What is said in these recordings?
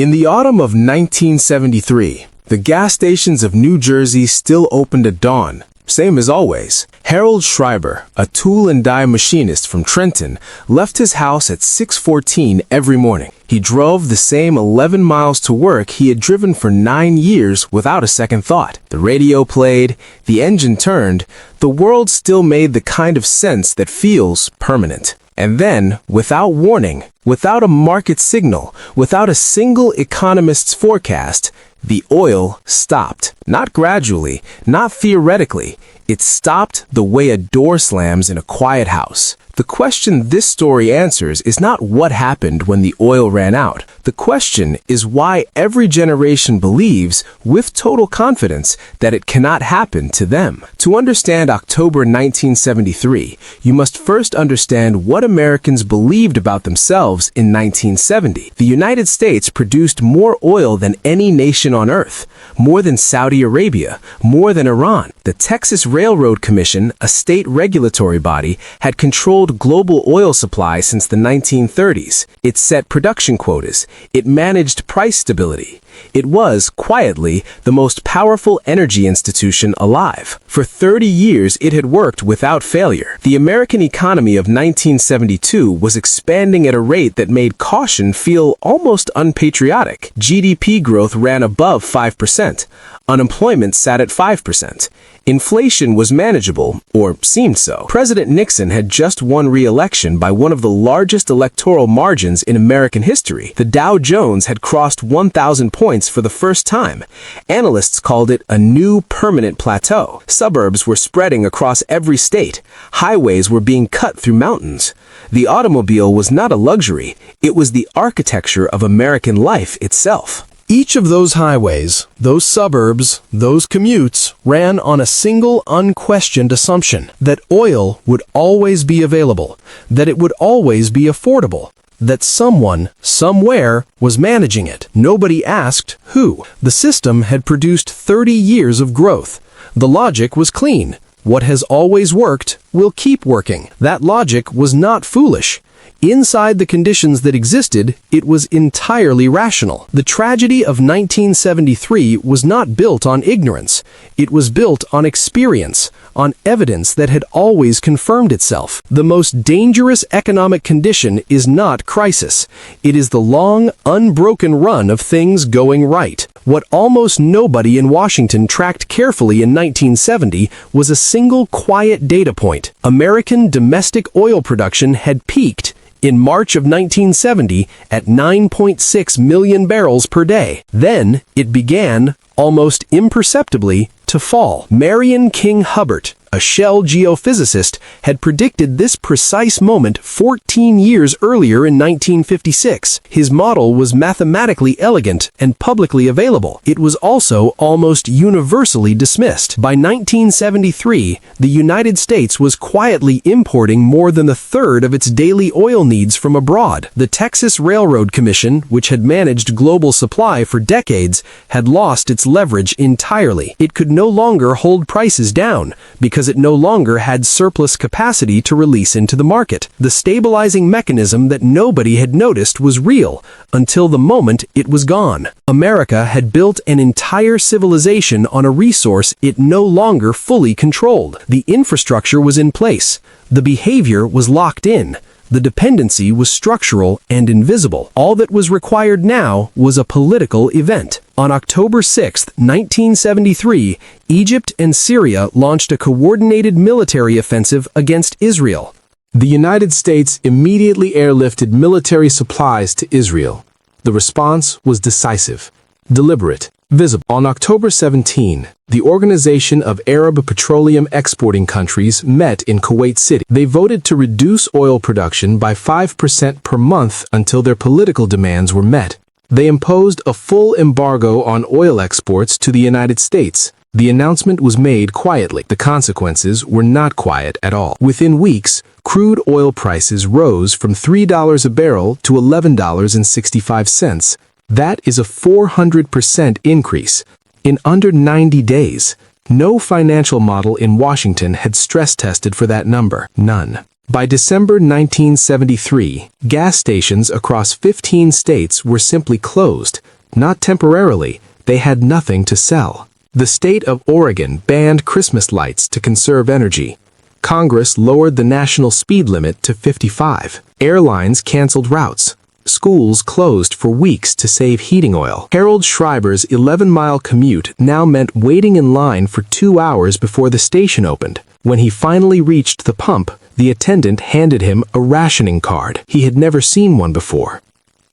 In the autumn of 1973, the gas stations of New Jersey still opened at dawn, same as always. Harold Schreiber, a tool and die machinist from Trenton, left his house at 6:14 every morning. He drove the same 11 miles to work he had driven for 9 years without a second thought. The radio played, the engine turned, the world still made the kind of sense that feels permanent. And then, without warning, without a market signal, without a single economist's forecast, the oil stopped. Not gradually, not theoretically. It stopped the way a door slams in a quiet house. The question this story answers is not what happened when the oil ran out. The question is why every generation believes, with total confidence, that it cannot happen to them. To understand October 1973, you must first understand what Americans believed about themselves in 1970. The United States produced more oil than any nation on earth, more than Saudi Arabia, more than Iran. The Texas Railroad Commission, a state regulatory body, had controlled global oil supply since the 1930s. It set production quotas. It managed price stability. It was, quietly, the most powerful energy institution alive. For 30 years, it had worked without failure. The American economy of 1972 was expanding at a rate that made caution feel almost unpatriotic. GDP growth ran above 5%. Unemployment sat at 5%. Inflation was manageable, or seemed so. President Nixon had just won re-election by one of the largest electoral margins in American history. The Dow Jones had crossed 1,000 points for the first time. Analysts called it a new permanent plateau. Suburbs were spreading across every state. Highways were being cut through mountains. The automobile was not a luxury. It was the architecture of American life itself. Each of those highways, those suburbs, those commutes ran on a single unquestioned assumption that oil would always be available, that it would always be affordable, that someone, somewhere, was managing it. Nobody asked who. The system had produced 30 years of growth. The logic was clean. What has always worked will keep working. That logic was not foolish. Inside the conditions that existed, it was entirely rational. The tragedy of 1973 was not built on ignorance. It was built on experience, on evidence that had always confirmed itself. The most dangerous economic condition is not crisis. It is the long, unbroken run of things going right. What almost nobody in Washington tracked carefully in 1970 was a single quiet data point. American domestic oil production had peaked in March of 1970 at 9.6 million barrels per day. Then it began, almost imperceptibly, to fall. Marion King Hubbert, a Shell geophysicist, had predicted this precise moment 14 years earlier in 1956. His model was mathematically elegant and publicly available. It was also almost universally dismissed. By 1973, the United States was quietly importing more than a third of its daily oil needs from abroad. The Texas Railroad Commission, which had managed global supply for decades, had lost its leverage entirely. It could no longer hold prices down because it no longer had surplus capacity to release into the market. The stabilizing mechanism that nobody had noticed was real until the moment it was gone. America had built an entire civilization on a resource it no longer fully controlled. The infrastructure was in place. The behavior was locked in. The dependency was structural and invisible. All that was required now was a political event. On October 6, 1973, Egypt and Syria launched a coordinated military offensive against Israel. The United States immediately airlifted military supplies to Israel. The response was decisive, deliberate, visible. On October 17, the Organization of Arab Petroleum Exporting Countries met in Kuwait City. They voted to reduce oil production by 5% per month until their political demands were met. They imposed a full embargo on oil exports to the United States. The announcement was made quietly. The consequences were not quiet at all. Within weeks, crude oil prices rose from $3 a barrel to $11.65. That is a 400% increase. In under 90 days, no financial model in Washington had stress-tested for that number. None. By December 1973, gas stations across 15 states were simply closed. Not temporarily, they had nothing to sell. The state of Oregon banned Christmas lights to conserve energy. Congress lowered the national speed limit to 55. Airlines canceled routes. Schools closed for weeks to save heating oil. Harold Schreiber's 11-mile commute now meant waiting in line for 2 hours before the station opened. When he finally reached the pump, the attendant handed him a rationing card. He had never seen one before.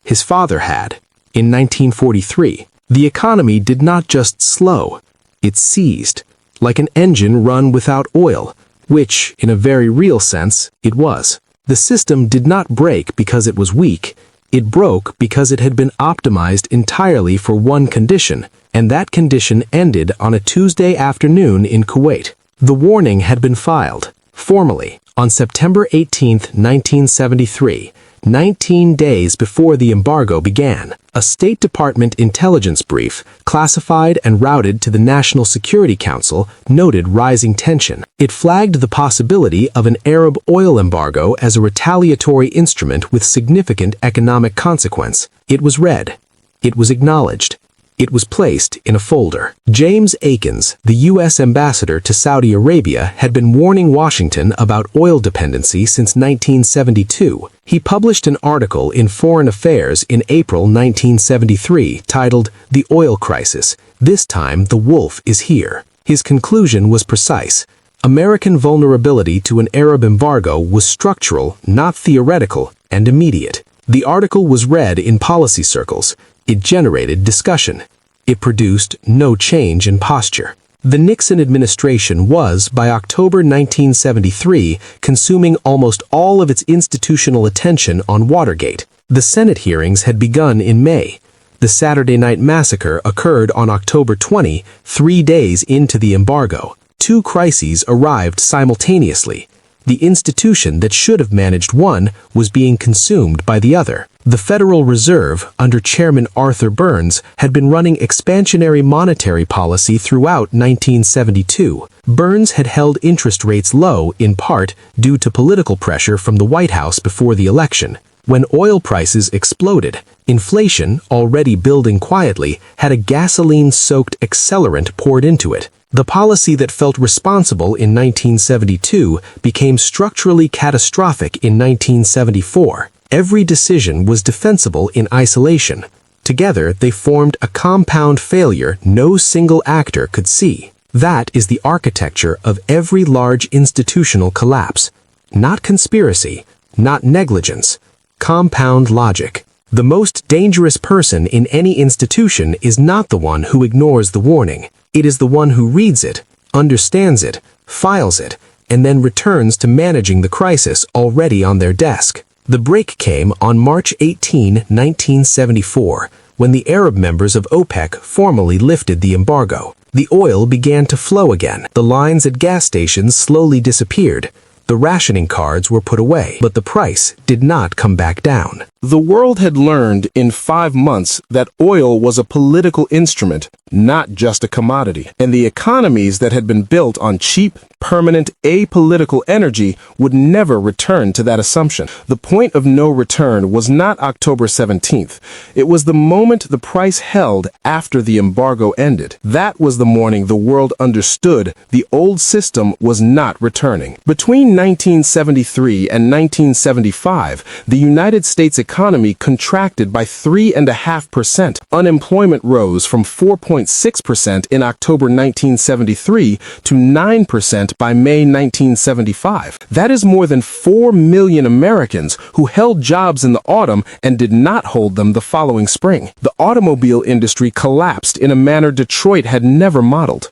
His father had. In 1943, the economy did not just slow, it seized, like an engine run without oil, which, in a very real sense, it was. The system did not break because it was weak. It broke because it had been optimized entirely for one condition, and that condition ended on a Tuesday afternoon in Kuwait. The warning had been filed, formally, on September 18, 1973, 19 days before the embargo began. A State Department intelligence brief, classified and routed to the National Security Council, noted rising tension. It flagged the possibility of an Arab oil embargo as a retaliatory instrument with significant economic consequence. It was read. It was acknowledged. It was placed in a folder. James Akins, the U.S. ambassador to Saudi Arabia, had been warning Washington about oil dependency since 1972. He published an article in Foreign Affairs in April 1973 titled "The Oil Crisis. This Time the Wolf is Here." His conclusion was precise. American vulnerability to an Arab embargo was structural, not theoretical, and immediate. The article was read in policy circles. It generated discussion. It produced no change in posture. The Nixon administration was, by October 1973, consuming almost all of its institutional attention on Watergate. The Senate hearings had begun in May. The Saturday Night Massacre occurred on October 20, 3 days into the embargo. Two crises arrived simultaneously. The institution that should have managed one was being consumed by the other. The Federal Reserve, under Chairman Arthur Burns, had been running expansionary monetary policy throughout 1972. Burns had held interest rates low, in part due to political pressure from the White House before the election. When oil prices exploded, inflation, already building quietly, had a gasoline-soaked accelerant poured into it. The policy that felt responsible in 1972 became structurally catastrophic in 1974. Every decision was defensible in isolation. Together, they formed a compound failure no single actor could see. That is the architecture of every large institutional collapse. Not conspiracy, not negligence. Compound logic. The most dangerous person in any institution is not the one who ignores the warning. It is the one who reads it, understands it, files it, and then returns to managing the crisis already on their desk. The break came on March 18, 1974, when the Arab members of OPEC formally lifted the embargo. The oil began to flow again. The lines at gas stations slowly disappeared. The rationing cards were put away, but the price did not come back down. The world had learned in 5 months that oil was a political instrument, not just a commodity, and the economies that had been built on cheap, permanent, apolitical energy would never return to that assumption. The point of no return was not October 17th. It was the moment the price held after the embargo ended. That was the morning the world understood the old system was not returning. Between 1973 and 1975, the United States economy contracted by 3.5%. Unemployment rose from 4.6% in October 1973 to 9% by May 1975. That is more than 4 million Americans who held jobs in the autumn and did not hold them the following spring. The automobile industry collapsed in a manner Detroit had never modeled.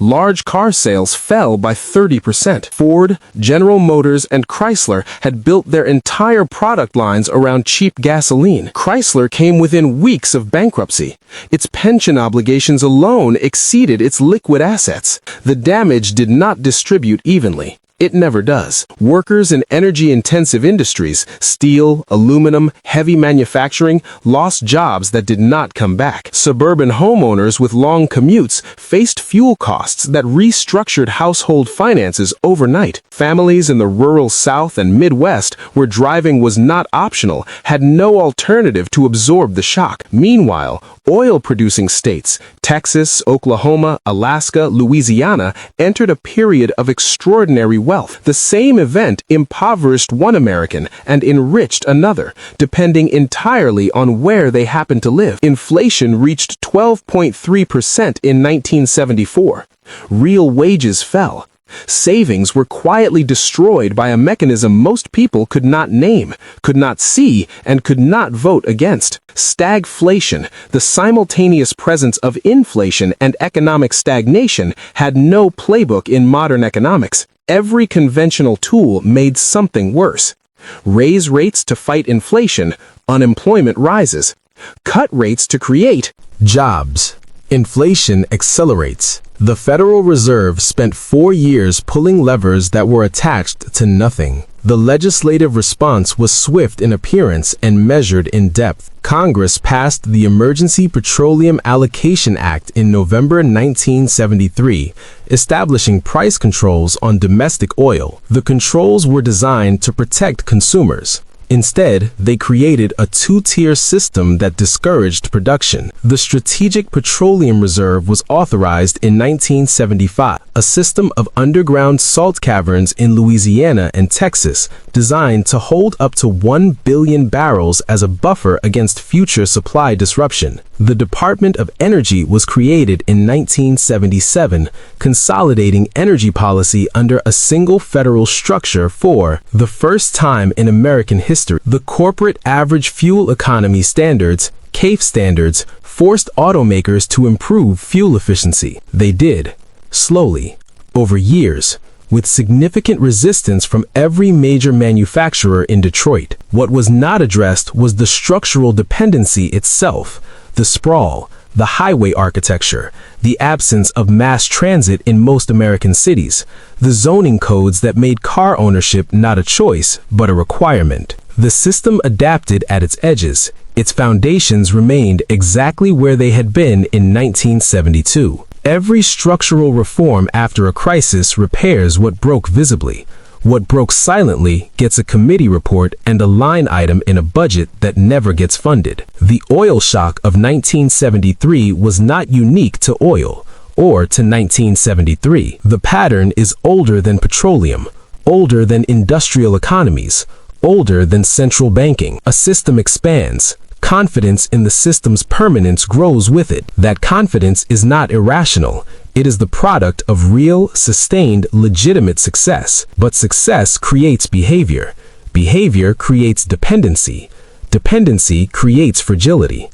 Large car sales fell by 30%. Ford, General Motors, and Chrysler had built their entire product lines around cheap gasoline. Chrysler came within weeks of bankruptcy. Its pension obligations alone exceeded its liquid assets. The damage did not distribute evenly. It never does. Workers in energy-intensive industries, steel, aluminum, heavy manufacturing, lost jobs that did not come back. Suburban homeowners with long commutes faced fuel costs that restructured household finances overnight. Families in the rural South and Midwest, where driving was not optional, had no alternative to absorb the shock. Meanwhile, oil-producing states, Texas, Oklahoma, Alaska, Louisiana, entered a period of extraordinary wealth. The same event impoverished one American and enriched another, depending entirely on where they happened to live. Inflation reached 12.3% in 1974. Real wages fell. Savings were quietly destroyed by a mechanism most people could not name, could not see, and could not vote against. Stagflation, the simultaneous presence of inflation and economic stagnation, had no playbook in modern economics. Every conventional tool made something worse. Raise rates to fight inflation, unemployment rises. Cut rates to create jobs. Inflation accelerates. The Federal Reserve spent 4 years pulling levers that were attached to nothing. The legislative response was swift in appearance and measured in depth. Congress passed the Emergency Petroleum Allocation Act in November 1973, establishing price controls on domestic oil. The controls were designed to protect consumers. Instead, they created a two-tier system that discouraged production. The Strategic Petroleum Reserve was authorized in 1975, a system of underground salt caverns in Louisiana and Texas designed to hold up to 1 billion barrels as a buffer against future supply disruption. The Department of Energy was created in 1977, consolidating energy policy under a single federal structure for the first time in American history. The Corporate Average Fuel Economy Standards, CAFE standards, forced automakers to improve fuel efficiency. They did, slowly, over years, with significant resistance from every major manufacturer in Detroit. What was not addressed was the structural dependency itself, the sprawl, the highway architecture, the absence of mass transit in most American cities, the zoning codes that made car ownership not a choice, but a requirement. The system adapted at its edges. Its foundations remained exactly where they had been in 1972. Every structural reform after a crisis repairs what broke visibly. What broke silently gets a committee report and a line item in a budget that never gets funded. The oil shock of 1973 was not unique to oil or to 1973. The pattern is older than petroleum, older than industrial economies, older than central banking. A system expands. Confidence in the system's permanence grows with it. That confidence is not irrational. It is the product of real, sustained, legitimate success. But success creates behavior. Behavior creates dependency. Dependency creates fragility.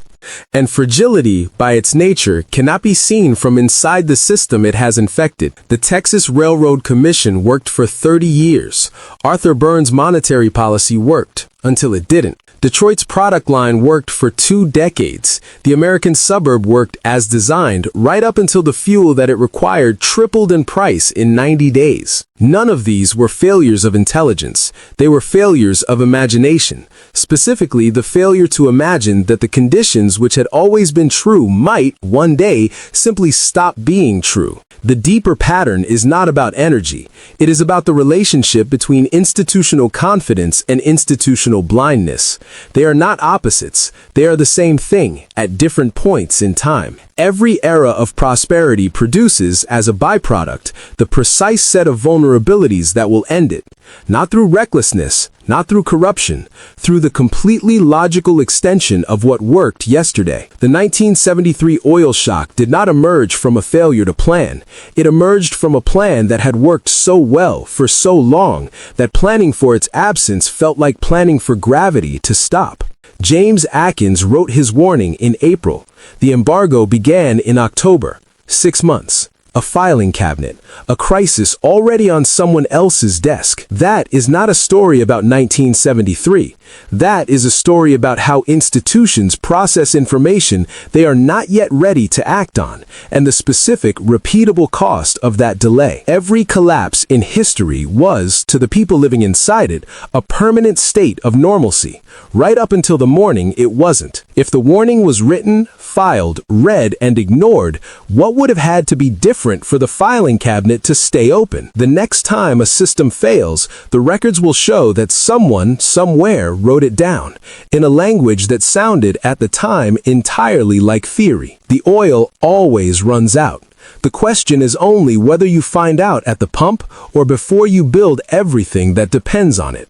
And fragility, by its nature, cannot be seen from inside the system it has infected. The Texas Railroad Commission worked for 30 years. Arthur Burns' monetary policy worked, until it didn't. Detroit's product line worked for 2 decades. The American suburb worked as designed, right up until the fuel that it required tripled in price in 90 days. None of these were failures of intelligence. They were failures of imagination. Specifically, the failure to imagine that the conditions which had always been true might, one day, simply stop being true. The deeper pattern is not about energy. It is about the relationship between institutional confidence and institutional blindness. They are not opposites. They are the same thing at different points in time. Every era of prosperity produces, as a byproduct, the precise set of vulnerabilities that will end it. Not through recklessness, not through corruption, through the completely logical extension of what worked yesterday. The 1973 oil shock did not emerge from a failure to plan. It emerged from a plan that had worked so well for so long that planning for its absence felt like planning for gravity to stop. James Atkins wrote his warning in April. The embargo began in October. 6 months. a filing cabinet, a crisis already on someone else's desk. That is not a story about 1973. That is a story about how institutions process information they are not yet ready to act on, and the specific, repeatable cost of that delay. Every collapse in history was, to the people living inside it, a permanent state of normalcy. Right up until the morning, it wasn't. If the warning was written, filed, read, and ignored, what would have had to be different for the filing cabinet to stay open? The next time a system fails, the records will show that someone, somewhere, wrote it down, in a language that sounded, at the time, entirely like theory. The oil always runs out. The question is only whether you find out at the pump or before you build everything that depends on it.